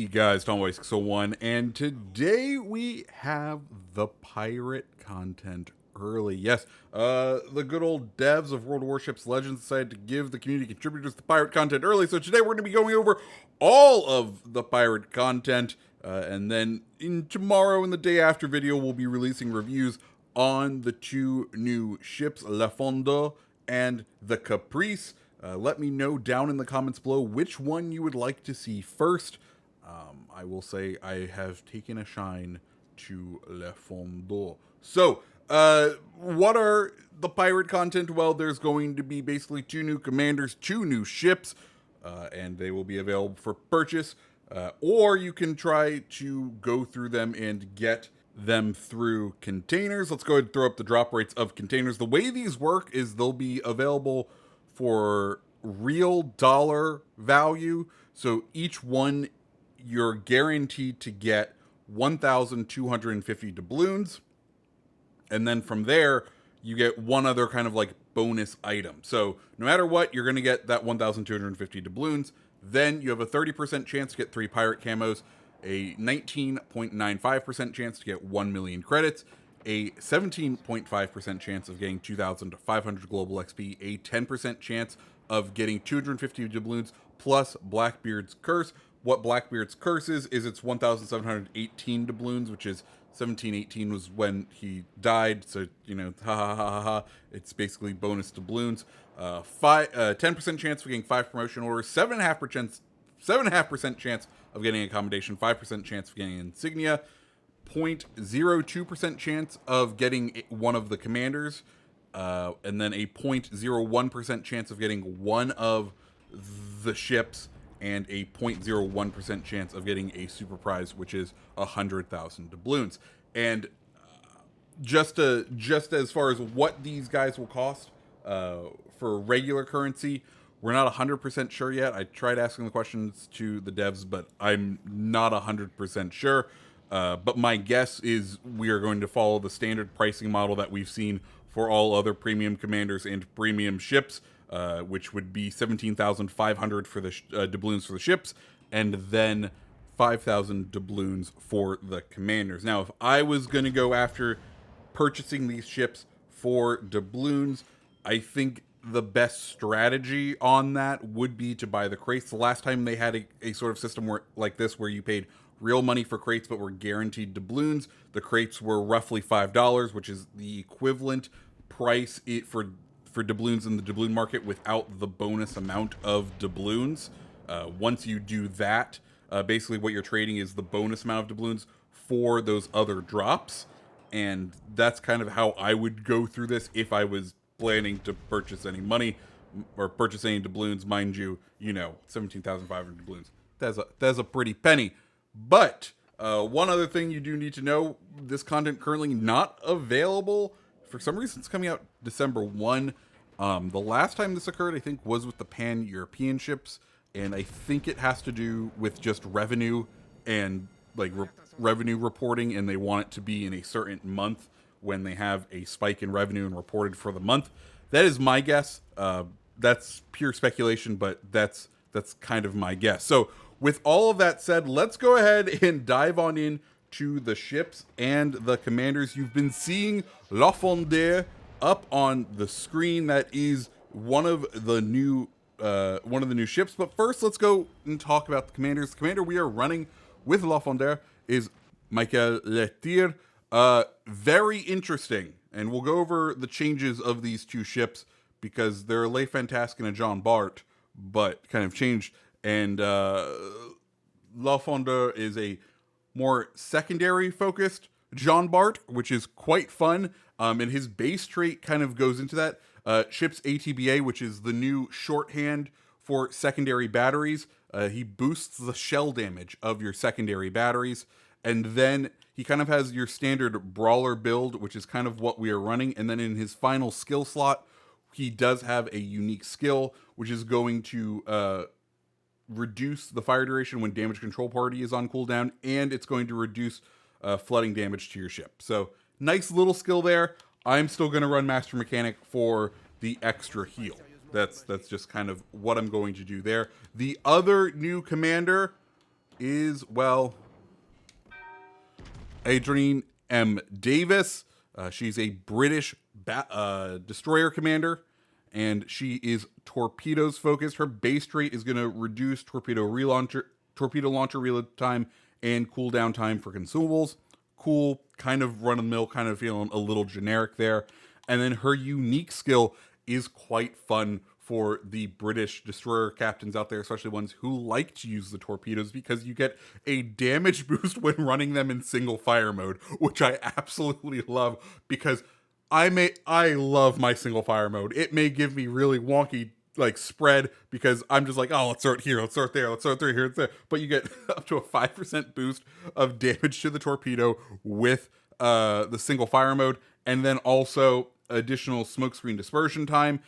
guys, Tomboy601, and today we have the pirate content early. Yes, the good old devs of World Warships Legends decided to give the community contributors the pirate content early, so today we're going to be going over all of the pirate content, and then in tomorrow and the day after video, we'll be releasing reviews on the two new ships, Le Fondeur and the Caprice. Let me know down in the comments below which one you would like to see first. I will say I have taken a shine to Le Fondeur. So, what are the pirate content? Well, there's going to be basically two new commanders, two new ships, and they will be available for purchase. Or you can try to go through them and get them through containers. Let's go ahead and throw up the drop rates of containers. The way these work is they'll be available for real dollar value. So each one you're guaranteed to get 1,250 doubloons. And then from there, you get one other kind of like bonus item. So no matter what, you're going to get that 1,250 doubloons. Then you have a 30% chance to get 3 pirate camos, a 19.95% chance to get 1 million credits, a 17.5% chance of getting 2,500 global XP, a 10% chance of getting 250 doubloons plus Blackbeard's Curse. What Blackbeard's Curse is it's 1,718 doubloons, which is 1718 was when he died, so, you know, ha ha ha ha ha. It's basically bonus doubloons. 10% chance of getting 5 promotion orders, 7.5% chance of getting accommodation, 5% chance of getting insignia, 0.02% chance of getting one of the commanders, and then a 0.01% chance of getting one of the ships, and a 0.01% chance of getting a super prize, which is 100,000 doubloons. And just as far as what these guys will cost for regular currency, we're not 100% sure yet. I tried asking the questions to the devs, but I'm not 100% sure. But my guess is we are going to follow the standard pricing model that we've seen for all other premium commanders and premium ships, which would be 17,500 for the doubloons for the ships, and then 5,000 doubloons for the commanders. Now, if I was going to go after purchasing these ships for doubloons, I think the best strategy on that would be to buy the crates. The last time they had a sort of system like this where you paid real money for crates but were guaranteed doubloons, the crates were roughly $5, which is the equivalent price for doubloons in the doubloon market without the bonus amount of doubloons. Once you do that, basically what you're trading is the bonus amount of doubloons for those other drops, and that's kind of how I would go through this if I was planning to purchase any money or purchase any doubloons. Mind you, 17,500 doubloons. That's a pretty penny. But one other thing you do need to know: this content currently not available. For some reason, it's coming out December 1. The last time this occurred, I think, was with the Pan-European ships, and I think it has to do with just revenue and like revenue reporting, and they want it to be in a certain month when they have a spike in revenue and reported for the month. That is my guess. That's pure speculation, but that's kind of my guess. So with all of that said, let's go ahead and dive on in to the ships and the commanders. You've been seeing La Fondeur up on the screen. That is one of the new ships. But first, let's go and talk about the commanders. The commander we are running with La Fondeur is Michael Letir. Very interesting, and we'll go over the changes of these two ships because they're a Le Fantasque and a John Bart, but kind of changed. And La Fondeur is a more secondary focused John Bart, which is quite fun. And his base trait kind of goes into that. Ship's ATBA, which is the new shorthand for secondary batteries. He boosts the shell damage of your secondary batteries. And then he kind of has your standard brawler build, which is kind of what we are running. And then in his final skill slot, he does have a unique skill, which is going to reduce the fire duration when damage control party is on cooldown, and it's going to reduce flooding damage to your ship. So nice little skill there. I'm still going to run Master Mechanic for the extra heal. That's just kind of what I'm going to do there. The other new commander is, well, Adrienne M. Davis. She's a British destroyer commander, and she is torpedoes focused. Her base rate is going to reduce torpedo launcher reload time and cooldown time for consumables. Cool, kind of run of the mill, kind of feeling a little generic there. And then her unique skill is quite fun for the British destroyer captains out there, especially ones who like to use the torpedoes, because you get a damage boost when running them in single fire mode, which I absolutely love, because I love my single fire mode. It may give me really wonky like spread because I'm just like, oh, let's throw it here, let's throw it there, let's throw it there, here, there. But you get up to a 5% boost of damage to the torpedo with the single fire mode, and then also additional smokescreen dispersion time.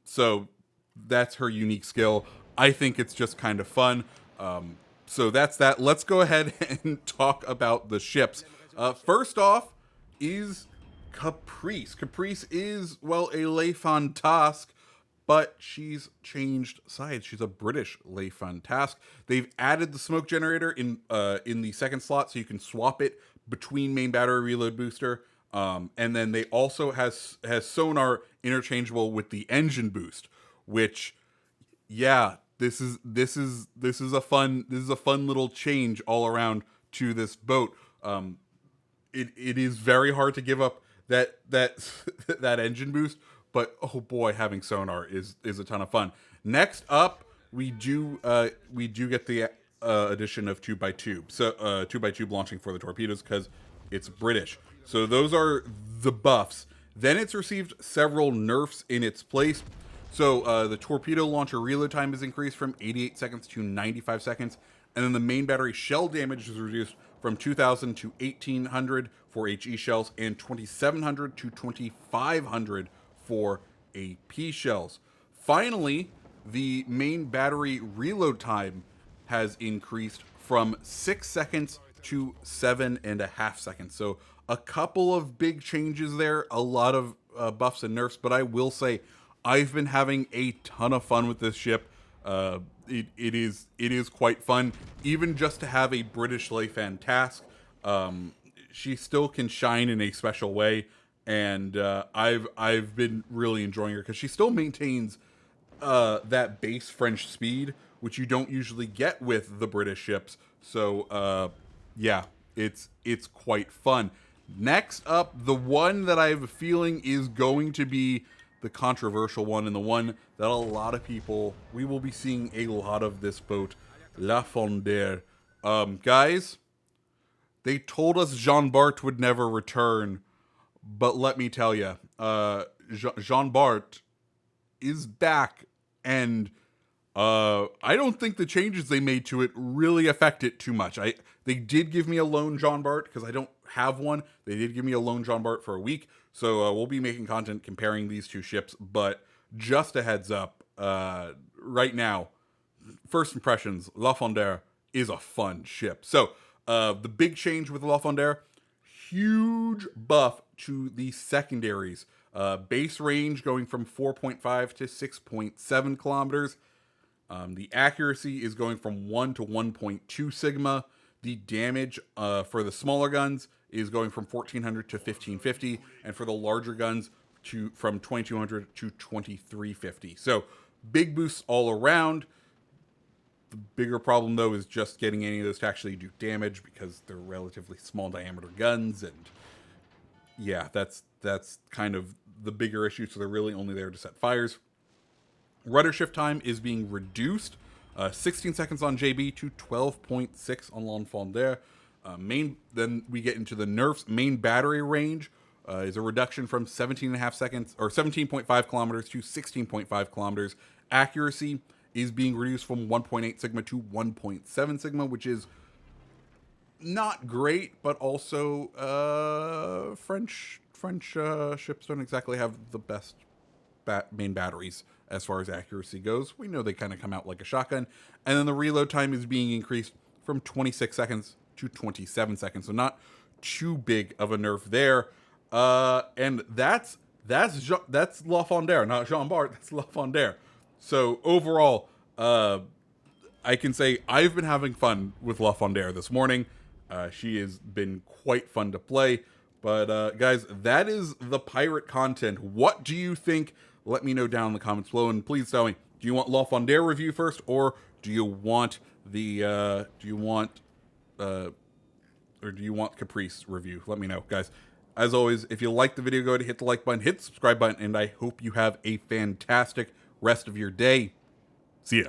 So that's her unique skill. I think it's just kind of fun. So that's that. Let's go ahead and talk about the ships. First off is Caprice. Caprice is, well, a Le Fantasque, but she's changed sides. She's a British Le Fantasque. They've added the smoke generator in the second slot, so you can swap it between main battery reload booster. And then they also has sonar interchangeable with the engine boost, which, yeah, this is a fun little change all around to this boat. It is very hard to give up that that engine boost, but oh boy, having sonar is a ton of fun. Next up, we do get the addition of tube by tube, so tube by tube launching for the torpedoes because it's British. So those are the buffs. Then it's received several nerfs in its place. So the torpedo launcher reload time is increased from 88 seconds to 95 seconds, and then the main battery shell damage is reduced from 2,000 to 1,800 for HE shells and 2,700 to 2,500 for AP shells. Finally, the main battery reload time has increased from 6 seconds to 7.5 seconds. So a couple of big changes there, a lot of buffs and nerfs, but I will say I've been having a ton of fun with this ship. It is quite fun, even just to have a British Le Fantasque. She still can shine in a special way, and I've been really enjoying her because she still maintains that base French speed, which you don't usually get with the British ships. So yeah, it's quite fun. Next up, the one that I have a feeling is going to be the controversial one, and the one that a lot of people, we will be seeing a lot of this boat, La Fondeur. Guys, they told us Jean Bart would never return, but let me tell you, Jean Bart is back, and I don't think the changes they made to it really affect it too much. They did give me a lone Jean Bart because I don't have one. They did give me a lone Jean Bart for a week, so we'll be making content comparing these two ships. But just a heads up, right now, first impressions, La Fondeur is a fun ship. So the big change with La Fondeur, huge buff to the secondaries. Base range going from 4.5 to 6.7 kilometers. The accuracy is going from 1 to 1.2 sigma. The damage for the smaller guns is going from 1,400 to 1,550, and for the larger guns from 2,200 to 2,350. So big boosts all around. The bigger problem, though, is just getting any of those to actually do damage because they're relatively small diameter guns, and yeah, that's kind of the bigger issue. So they're really only there to set fires. Rudder shift time is being reduced, 16 seconds on JB to 12.6 on L'Enfondeur. Then we get into the nerfs. Main battery range is a reduction from 17.5 seconds or 17.5 kilometers to 16.5 kilometers. Accuracy is being reduced from 1.8 sigma to 1.7 sigma, which is not great, but also French ships don't exactly have the best main batteries as far as accuracy goes. We know they kind of come out like a shotgun. And then the reload time is being increased from 26 seconds to 27 seconds. So not too big of a nerf there. And that's La Fondeur, not Jean Bart. That's La Fondeur. So overall, I can say I've been having fun with La Fondare this morning. She has been quite fun to play. But guys, that is the pirate content. What do you think? Let me know down in the comments below, and please tell me, do you want La Fondare review first, or do you want Caprice review? Let me know, guys. As always, if you liked the video, go ahead and hit the like button, hit the subscribe button, and I hope you have a fantastic rest of your day. See ya.